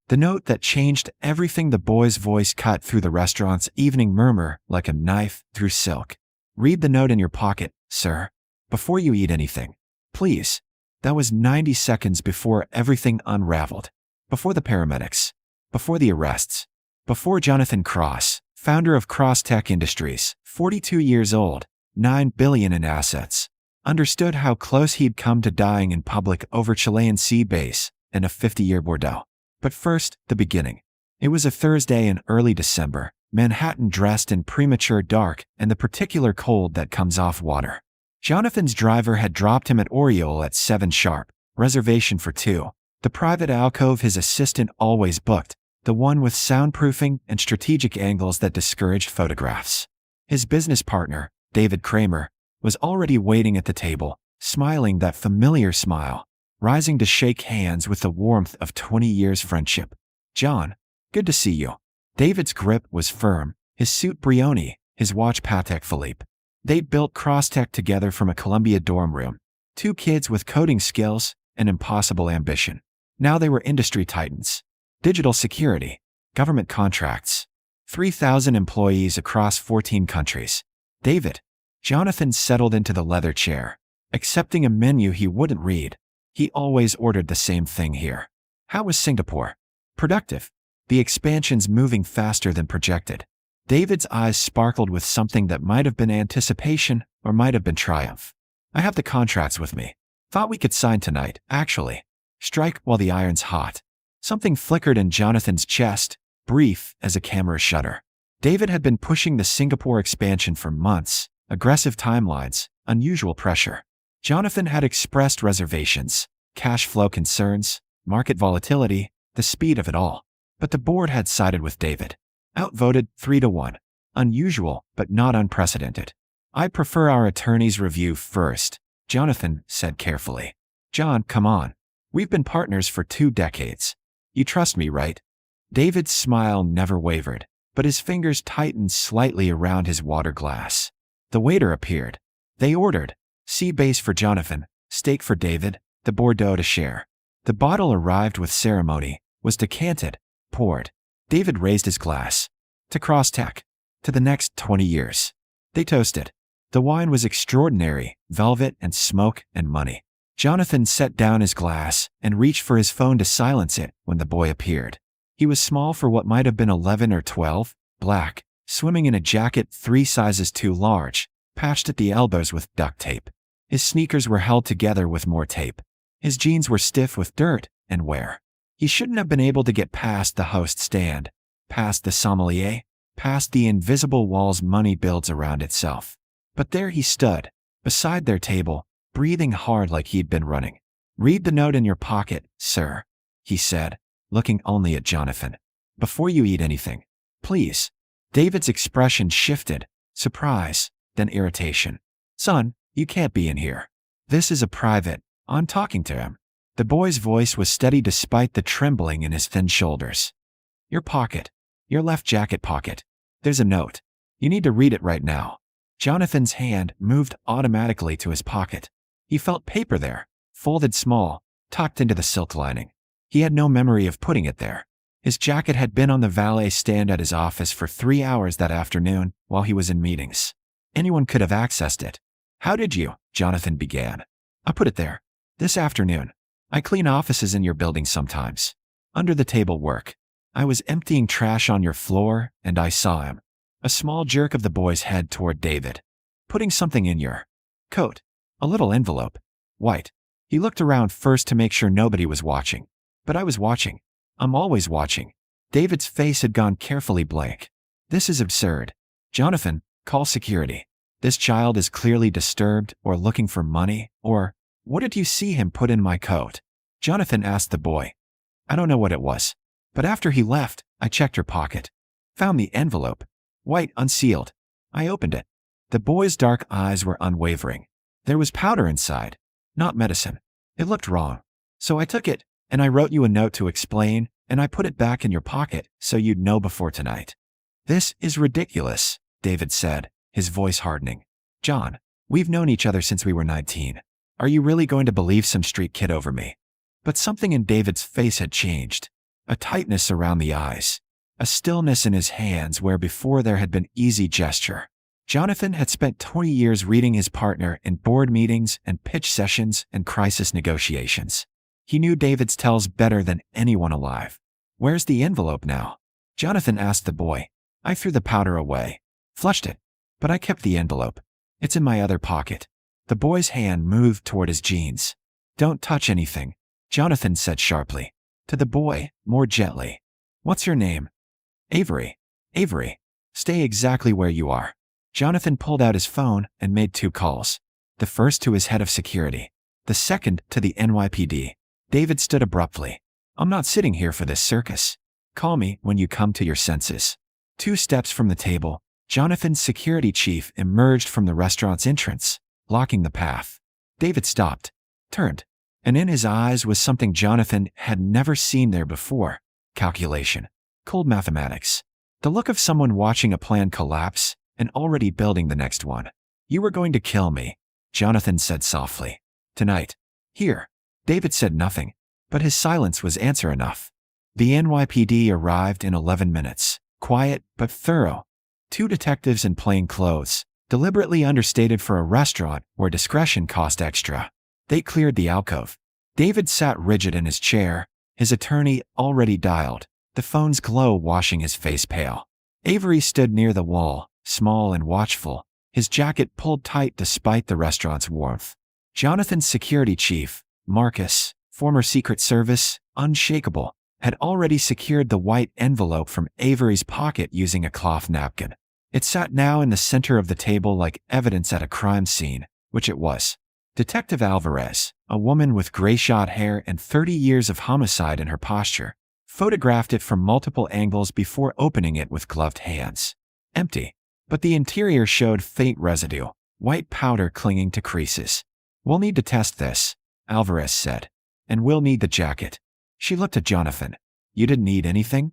The note that changed everything. The boy's voice cut through the restaurant's evening murmur like a knife through silk. Read the note in your pocket, sir, before you eat anything. Please. That was 90 seconds before everything unraveled. Before the paramedics. Before the arrests. Before Jonathan Cross, founder of Crosstech Industries, 42 years old, $9 billion in assets, understood how close he'd come to dying in public over Chilean sea base and a 50-year Bordeaux. But first, the beginning. It was a Thursday in early December, Manhattan dressed in premature dark and the particular cold that comes off water. Jonathan's driver had dropped him at Oriole at 7 sharp, reservation for 2, the private alcove his assistant always booked, the one with soundproofing and strategic angles that discouraged photographs. His business partner, David Kramer, was already waiting at the table, smiling that familiar smile, rising to shake hands with the warmth of 20 years' friendship. John, good to see you. David's grip was firm, his suit Brioni, his watch Patek Philippe. They'd built Crosstech together from a Columbia dorm room. 2 kids with coding skills and impossible ambition. Now they were industry titans. Digital security, government contracts, 3,000 employees across 14 countries. Jonathan settled into the leather chair, accepting a menu he wouldn't read. He always ordered the same thing here. How was Singapore? Productive. The expansion's moving faster than projected. David's eyes sparkled with something that might have been anticipation or might have been triumph. I have the contracts with me. Thought we could sign tonight, actually. Strike while the iron's hot. Something flickered in Jonathan's chest, brief as a camera shutter. David had been pushing the Singapore expansion for months, aggressive timelines, unusual pressure. Jonathan had expressed reservations, cash flow concerns, market volatility, the speed of it all. But the board had sided with David. Outvoted 3-1. Unusual, but not unprecedented. I prefer our attorney's review first, Jonathan said carefully. John, come on. We've been partners for 2 decades. You trust me, right? David's smile never wavered, but his fingers tightened slightly around his water glass. The waiter appeared. They ordered. Sea base for Jonathan, steak for David, the Bordeaux to share. The bottle arrived with ceremony, was decanted, poured. David raised his glass. To Crosstech. To the next 20 years. They toasted. The wine was extraordinary, velvet and smoke and money. Jonathan set down his glass and reached for his phone to silence it when the boy appeared. He was small for what might have been 11 or 12, black, swimming in a jacket 3 sizes too large, patched at the elbows with duct tape. His sneakers were held together with more tape. His jeans were stiff with dirt and wear. He shouldn't have been able to get past the host stand, past the sommelier, past the invisible walls money builds around itself. But there he stood, beside their table, breathing hard like he'd been running. Read the note in your pocket, sir, he said, looking only at Jonathan. Before you eat anything. Please. David's expression shifted, surprise, then irritation. Son, you can't be in here. This is a private. I'm talking to him. The boy's voice was steady despite the trembling in his thin shoulders. Your pocket. Your left jacket pocket. There's a note. You need to read it right now. Jonathan's hand moved automatically to his pocket. He felt paper there, folded small, tucked into the silk lining. He had no memory of putting it there. His jacket had been on the valet stand at his office for 3 hours that afternoon while he was in meetings. Anyone could have accessed it. How did you? Jonathan began. I put it there. This afternoon. I clean offices in your building sometimes. Under the table work. I was emptying trash on your floor and I saw him. A small jerk of the boy's head toward David. Putting something in your coat. A little envelope. White. He looked around first to make sure nobody was watching. But I was watching. I'm always watching. David's face had gone carefully blank. This is absurd. Jonathan, call security. This child is clearly disturbed or looking for money or, what did you see him put in my coat? Jonathan asked the boy. I don't know what it was. But after he left, I checked your pocket. Found the envelope. White, unsealed. I opened it. The boy's dark eyes were unwavering. There was powder inside. Not medicine. It looked wrong. So I took it, and I wrote you a note to explain, and I put it back in your pocket so you'd know before tonight. This is ridiculous, David said, his voice hardening. John, we've known each other since we were 19. Are you really going to believe some street kid over me? But something in David's face had changed. a tightness around the eyes, a stillness in his hands where before there had been easy gesture. Jonathan had spent 20 years reading his partner in board meetings and pitch sessions and crisis negotiations. He knew David's tells better than anyone alive. "Where's the envelope now?" Jonathan asked the boy. "I threw the powder away. Flushed it. But I kept the envelope. It's in my other pocket." The boy's hand moved toward his jeans. "Don't touch anything," Jonathan said sharply. To the boy, more gently. "What's your name?" "Avery." "Avery. Stay exactly where you are." Jonathan pulled out his phone and made 2 calls. The first to his head of security. The second to the NYPD. David stood abruptly. "I'm not sitting here for this circus. Call me when you come to your senses." 2 steps from the table, Jonathan's security chief emerged from the restaurant's entrance, blocking the path. David stopped, turned, and in his eyes was something Jonathan had never seen there before: calculation, cold mathematics, the look of someone watching a plan collapse and already building the next one. "You were going to kill me," Jonathan said softly. "Tonight. Here." David said nothing, but his silence was answer enough. The NYPD arrived in 11 minutes, quiet but thorough. 2 detectives in plain clothes, deliberately understated for a restaurant where discretion cost extra. They cleared the alcove. David sat rigid in his chair, his attorney already dialed, the phone's glow washing his face pale. Avery stood near the wall, small and watchful, his jacket pulled tight despite the restaurant's warmth. Jonathan's security chief, Marcus, former Secret Service, unshakable, had already secured the white envelope from Avery's pocket using a cloth napkin. It sat now in the center of the table like evidence at a crime scene, which it was. Detective Alvarez, a woman with gray-shot hair and 30 years of homicide in her posture, photographed it from multiple angles before opening it with gloved hands. Empty, but the interior showed faint residue, white powder clinging to creases. "We'll need to test this," Alvarez said. "And we'll need the jacket." She looked at Jonathan. "You didn't need anything?"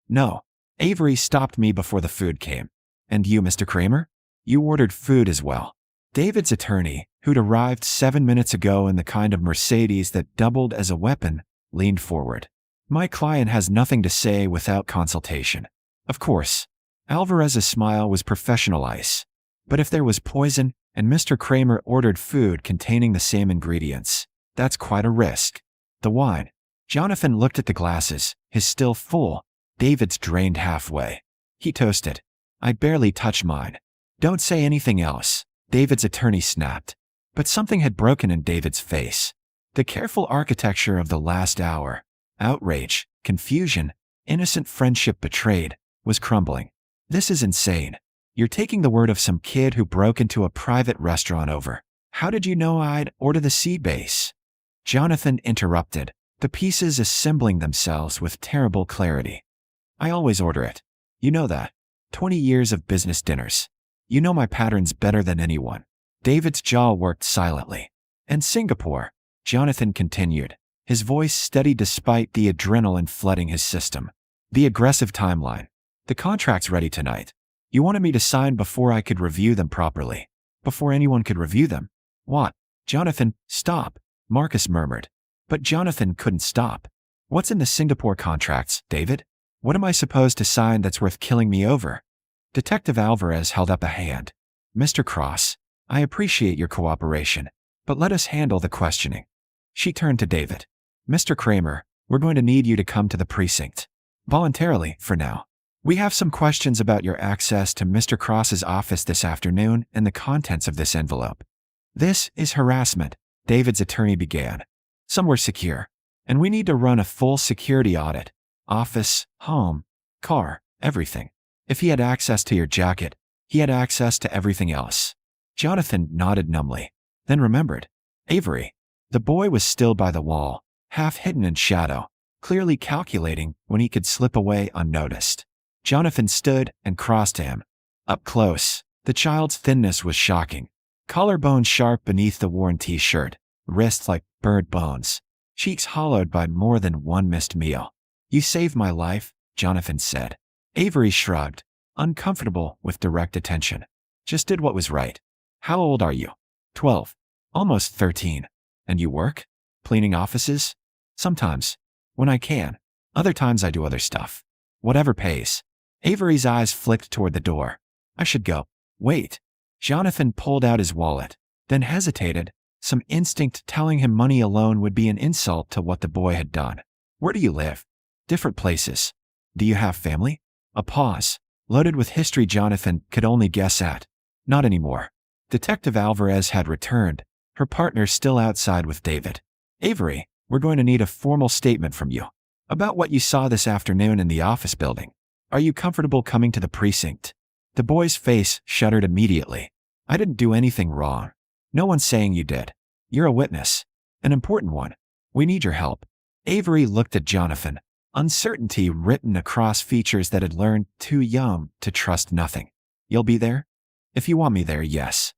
"No. Avery stopped me before the food came." "And you, Mr. Kramer? You ordered food as well." David's attorney, who'd arrived 7 minutes ago in the kind of Mercedes that doubled as a weapon, leaned forward. "My client has nothing to say without consultation." "Of course." Alvarez's smile was professional ice. "But if there was poison and Mr. Kramer ordered food containing the same ingredients, that's quite a risk." "The wine." Jonathan looked at the glasses, his still full, David's drained halfway. He toasted. "I barely touched mine." "Don't say anything else," David's attorney snapped. But something had broken in David's face. The careful architecture of the last hour, outrage, confusion, innocent friendship betrayed, was crumbling. "This is insane. You're taking the word of some kid who broke into a private restaurant over. How did you know I'd order the sea base?" Jonathan interrupted, the pieces assembling themselves with terrible clarity. "I always order it. You know that. 20 years of business dinners. You know my patterns better than anyone." David's jaw worked silently. "And Singapore," Jonathan continued, his voice steady despite the adrenaline flooding his system. "The aggressive timeline. The contract's ready tonight. You wanted me to sign before I could review them properly. Before anyone could review them." "What?" "Jonathan, stop," Marcus murmured. But Jonathan couldn't stop. "What's in the Singapore contracts, David? What am I supposed to sign that's worth killing me over?" Detective Alvarez held up a hand. "Mr. Cross, I appreciate your cooperation, but let us handle the questioning." She turned to David. "Mr. Kramer, we're going to need you to come to the precinct. Voluntarily, for now. We have some questions about your access to Mr. Cross's office this afternoon and the contents of this envelope." "This is harassment," David's attorney began. "Somewhere secure. And we need to run a full security audit. Office, home, car, everything. If he had access to your jacket, he had access to everything else." Jonathan nodded numbly, then remembered. Avery. The boy was still by the wall, half hidden in shadow, clearly calculating when he could slip away unnoticed. Jonathan stood and crossed to him. Up close, the child's thinness was shocking. Collarbone sharp beneath the worn t-shirt, wrists like bird bones, cheeks hollowed by more than one missed meal. "You saved my life," Jonathan said. Avery shrugged, uncomfortable with direct attention. "Just did what was right." "How old are you?" 12. "Almost 13. And you work? Cleaning offices?" "Sometimes. When I can." Other times I do other stuff. Whatever pays. Avery's eyes flicked toward the door. I should go. Wait. Jonathan pulled out his wallet, then hesitated, some instinct telling him money alone would be an insult to what the boy had done. Where do you live? Different places. Do you have family? A pause, loaded with history Jonathan could only guess at. Not anymore. Detective Alvarez had returned, her partner still outside with David. Avery, we're going to need a formal statement from you about what you saw this afternoon in the office building. Are you comfortable coming to the precinct? The boy's face shuddered immediately. I didn't do anything wrong. No one's saying you did. You're a witness. An important one. We need your help. Avery looked at Jonathan, uncertainty written across features that had learned too young to trust nothing. You'll be there? If you want me there, yes.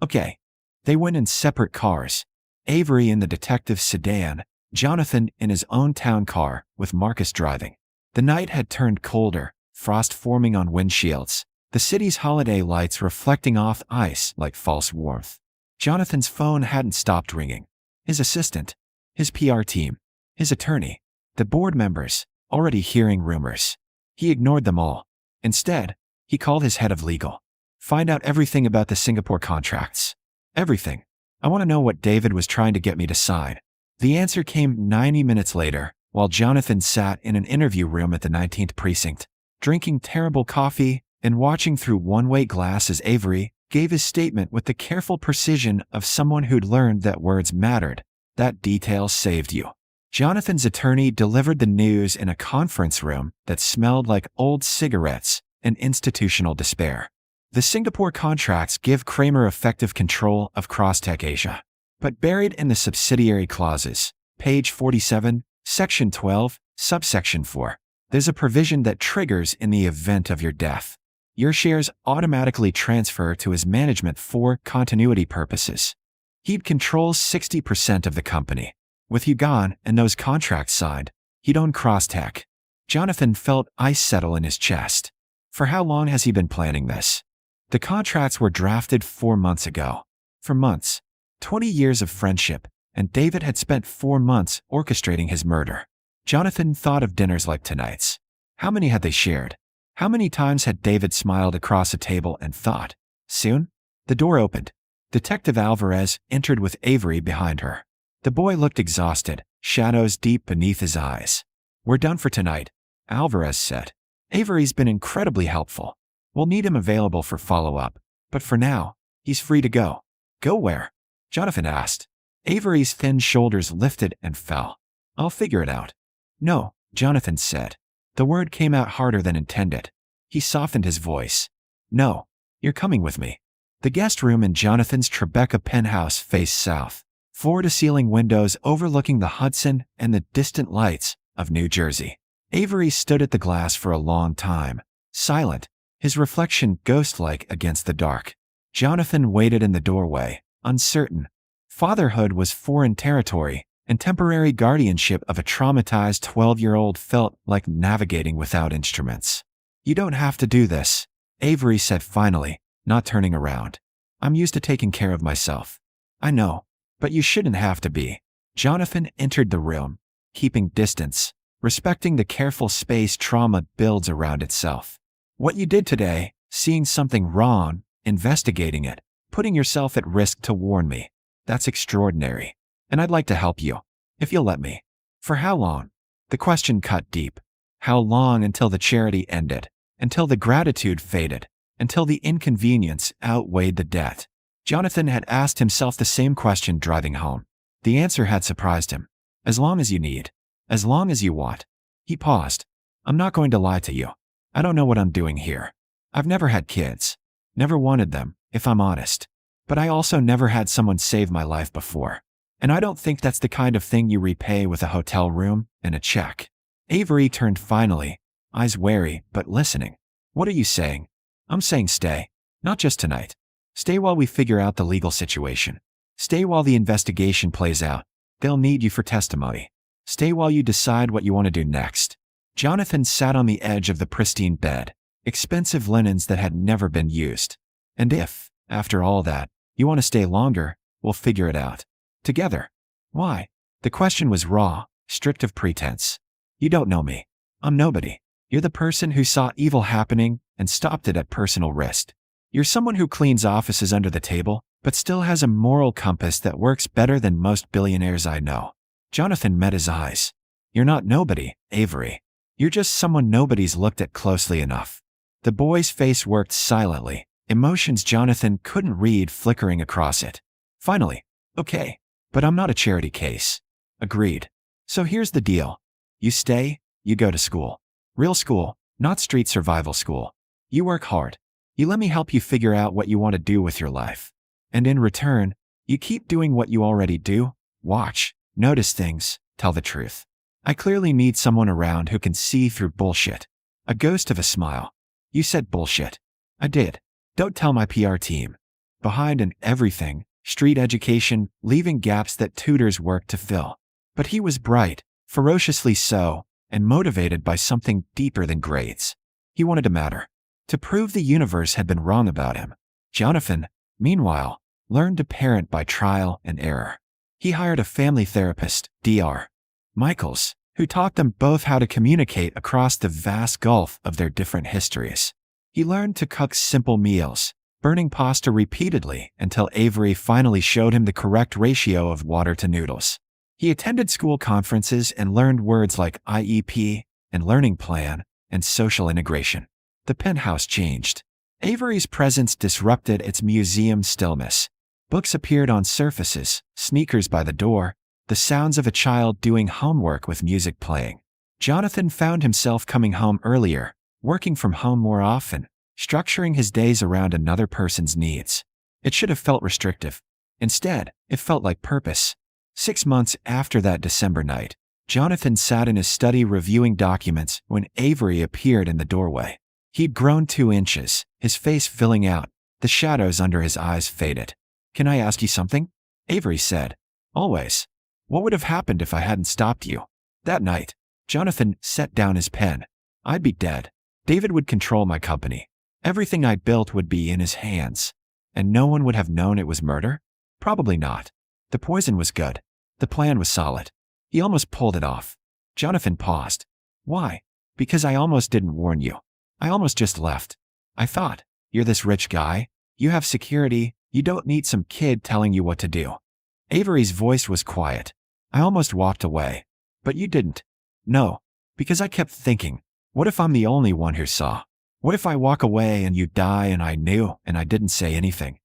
Okay. They went in separate cars. Avery in the detective's sedan, Jonathan in his own town car, with Marcus driving. The night had turned colder, frost forming on windshields, the city's holiday lights reflecting off ice like false warmth. Jonathan's phone hadn't stopped ringing. His assistant, his PR team, his attorney, the board members, already hearing rumors. He ignored them all. Instead, he called his head of legal. Find out everything about the Singapore contracts. Everything. I want to know what David was trying to get me to sign. The answer came 90 minutes later, while Jonathan sat in an interview room at the 19th precinct, drinking terrible coffee and watching through one-way glass as Avery gave his statement with the careful precision of someone who'd learned that words mattered. That detail saved you. Jonathan's attorney delivered the news in a conference room that smelled like old cigarettes and institutional despair. The Singapore contracts give Kramer effective control of Crosstech Asia. But buried in the subsidiary clauses, page 47, section 12, subsection 4, there's a provision that triggers in the event of your death. Your shares automatically transfer to his management for continuity purposes. He'd control 60% of the company. With you gone and those contracts signed, he'd own Crosstech. Jonathan felt ice settle in his chest. For how long has he been planning this? The contracts were drafted 4 months ago. For months. 20 years of friendship, and David had spent 4 months orchestrating his murder. Jonathan thought of dinners like tonight's. How many had they shared? How many times had David smiled across a table and thought, soon? The door opened. Detective Alvarez entered with Avery behind her. The boy looked exhausted, shadows deep beneath his eyes. We're done for tonight, Alvarez said. Avery's been incredibly helpful. We'll need him available for follow-up, but for now, he's free to go. Go where? Jonathan asked. Avery's thin shoulders lifted and fell. I'll figure it out. No, Jonathan said. The word came out harder than intended. He softened his voice. No, you're coming with me. The guest room in Jonathan's Tribeca penthouse faced south, floor-to-ceiling windows overlooking the Hudson and the distant lights of New Jersey. Avery stood at the glass for a long time, silent, his reflection ghost-like against the dark. Jonathan waited in the doorway, uncertain. Fatherhood was foreign territory, and temporary guardianship of a traumatized 12-year-old felt like navigating without instruments. You don't have to do this, Avery said finally, not turning around. I'm used to taking care of myself. I know, but you shouldn't have to be. Jonathan entered the room, keeping distance, respecting the careful space trauma builds around itself. What you did today, seeing something wrong, investigating it, putting yourself at risk to warn me, that's extraordinary. And I'd like to help you, if you'll let me. For how long? The question cut deep. How long until the charity ended? Until the gratitude faded? Until the inconvenience outweighed the debt? Jonathan had asked himself the same question driving home. The answer had surprised him. As long as you need. As long as you want. He paused. I'm not going to lie to you. I don't know what I'm doing here. I've never had kids. Never wanted them, if I'm honest. But I also never had someone save my life before. And I don't think that's the kind of thing you repay with a hotel room and a check. Avery turned finally, eyes wary but listening. What are you saying? I'm saying stay. Not just tonight. Stay while we figure out the legal situation. Stay while the investigation plays out. They'll need you for testimony. Stay while you decide what you want to do next. Jonathan sat on the edge of the pristine bed, expensive linens that had never been used. And if, after all that, you want to stay longer, we'll figure it out. Together. Why? The question was raw, stripped of pretense. You don't know me. I'm nobody. You're the person who saw evil happening and stopped it at personal risk. You're someone who cleans offices under the table, but still has a moral compass that works better than most billionaires I know. Jonathan met his eyes. You're not nobody, Avery. You're just someone nobody's looked at closely enough. The boy's face worked silently, emotions Jonathan couldn't read flickering across it. Finally, okay, but I'm not a charity case. Agreed. So here's the deal. You stay, you go to school. Real school, not street survival school. You work hard. You let me help you figure out what you want to do with your life. And in return, you keep doing what you already do, watch, notice things, tell the truth. I clearly need someone around who can see through bullshit. A ghost of a smile. You said bullshit. I did. Don't tell my PR team. Behind in everything, street education, leaving gaps that tutors work to fill. But he was bright, ferociously so, and motivated by something deeper than grades. He wanted to matter. To prove the universe had been wrong about him. Jonathan, meanwhile, learned to parent by trial and error. He hired a family therapist, Dr. Michaels, who taught them both how to communicate across the vast gulf of their different histories. He learned to cook simple meals, burning pasta repeatedly until Avery finally showed him the correct ratio of water to noodles. He attended school conferences and learned words like IEP and learning plan and social integration. The penthouse changed. Avery's presence disrupted its museum stillness. Books appeared on surfaces, sneakers by the door, the sounds of a child doing homework with music playing. Jonathan found himself coming home earlier, working from home more often, structuring his days around another person's needs. It should have felt restrictive. Instead, it felt like purpose. 6 months after that December night, Jonathan sat in his study reviewing documents when Avery appeared in the doorway. He'd grown 2 inches, his face filling out, the shadows under his eyes faded. Can I ask you something? Avery said. Always. What would have happened if I hadn't stopped you? That night, Jonathan set down his pen. I'd be dead. David would control my company. Everything I built would be in his hands. And no one would have known it was murder? Probably not. The poison was good. The plan was solid. He almost pulled it off. Jonathan paused. Why? Because I almost didn't warn you. I almost just left. I thought, you're this rich guy. You have security. You don't need some kid telling you what to do. Avery's voice was quiet. I almost walked away. But you didn't. No. Because I kept thinking, what if I'm the only one who saw? What if I walk away and you die and I knew and I didn't say anything?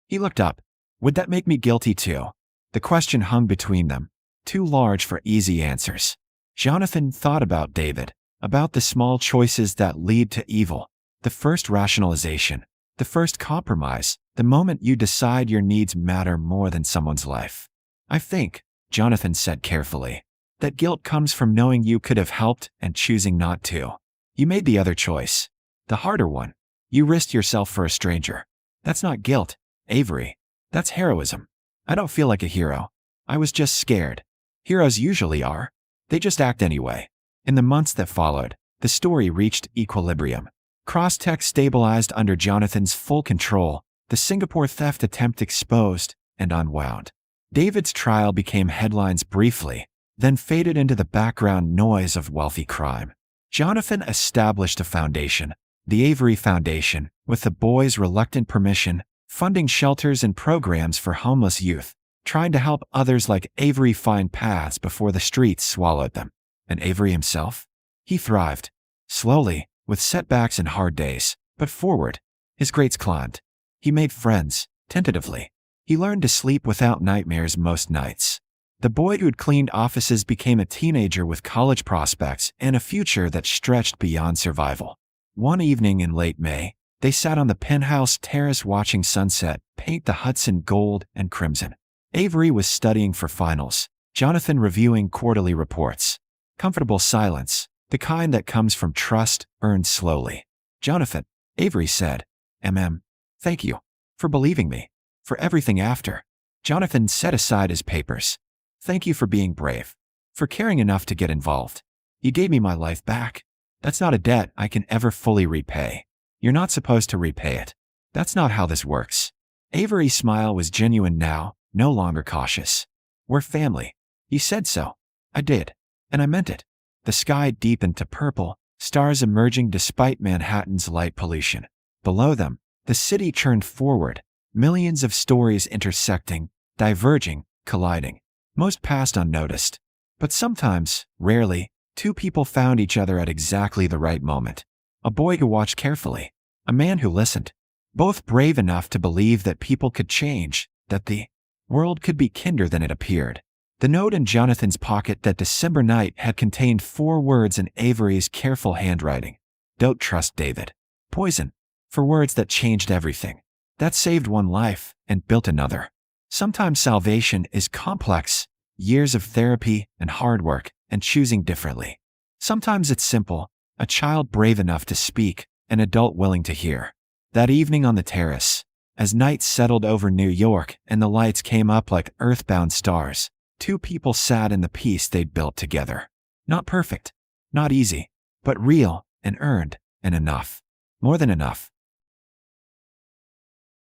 He looked up. Would that make me guilty too? The question hung between them, too large for easy answers. Jonathan thought about David, about the small choices that lead to evil, the first rationalization, the first compromise, the moment you decide your needs matter more than someone's life. I think, Jonathan said carefully, that guilt comes from knowing you could have helped and choosing not to. You made the other choice. The harder one. You risked yourself for a stranger. That's not guilt, Avery. That's heroism. I don't feel like a hero. I was just scared. Heroes usually are. They just act anyway. In the months that followed, the story reached equilibrium. Crosstech stabilized under Jonathan's full control, the Singapore theft attempt exposed and unwound. David's trial became headlines briefly, then faded into the background noise of wealthy crime. Jonathan established a foundation, the Avery Foundation, with the boys' reluctant permission, funding shelters and programs for homeless youth, trying to help others like Avery find paths before the streets swallowed them. And Avery himself? He thrived. Slowly, with setbacks and hard days, but forward. His grades climbed. He made friends, tentatively. He learned to sleep without nightmares most nights. The boy who'd cleaned offices became a teenager with college prospects and a future that stretched beyond survival. One evening in late May, they sat on the penthouse terrace watching sunset paint the Hudson gold and crimson. Avery was studying for finals, Jonathan reviewing quarterly reports. Comfortable silence, the kind that comes from trust earned slowly. Jonathan, Avery said, thank you. For believing me. For everything after. Jonathan set aside his papers. Thank you for being brave. For caring enough to get involved. You gave me my life back. That's not a debt I can ever fully repay. You're not supposed to repay it. That's not how this works. Avery's smile was genuine now, no longer cautious. We're family. You said so. I did. And I meant it. The sky deepened to purple, stars emerging despite Manhattan's light pollution. Below them, the city churned forward, millions of stories intersecting, diverging, colliding. Most passed unnoticed. But sometimes, rarely, two people found each other at exactly the right moment. A boy who watched carefully, a man who listened. Both brave enough to believe that people could change, that the world could be kinder than it appeared. The note in Jonathan's pocket that December night had contained 4 words in Avery's careful handwriting. Don't trust David. Poison. For words that changed everything. That saved one life and built another. Sometimes salvation is complex, years of therapy and hard work and choosing differently. Sometimes it's simple, a child brave enough to speak, an adult willing to hear. That evening on the terrace, as night settled over New York and the lights came up like earthbound stars, 2 people sat in the peace they'd built together. Not perfect, not easy, but real and earned and enough. More than enough.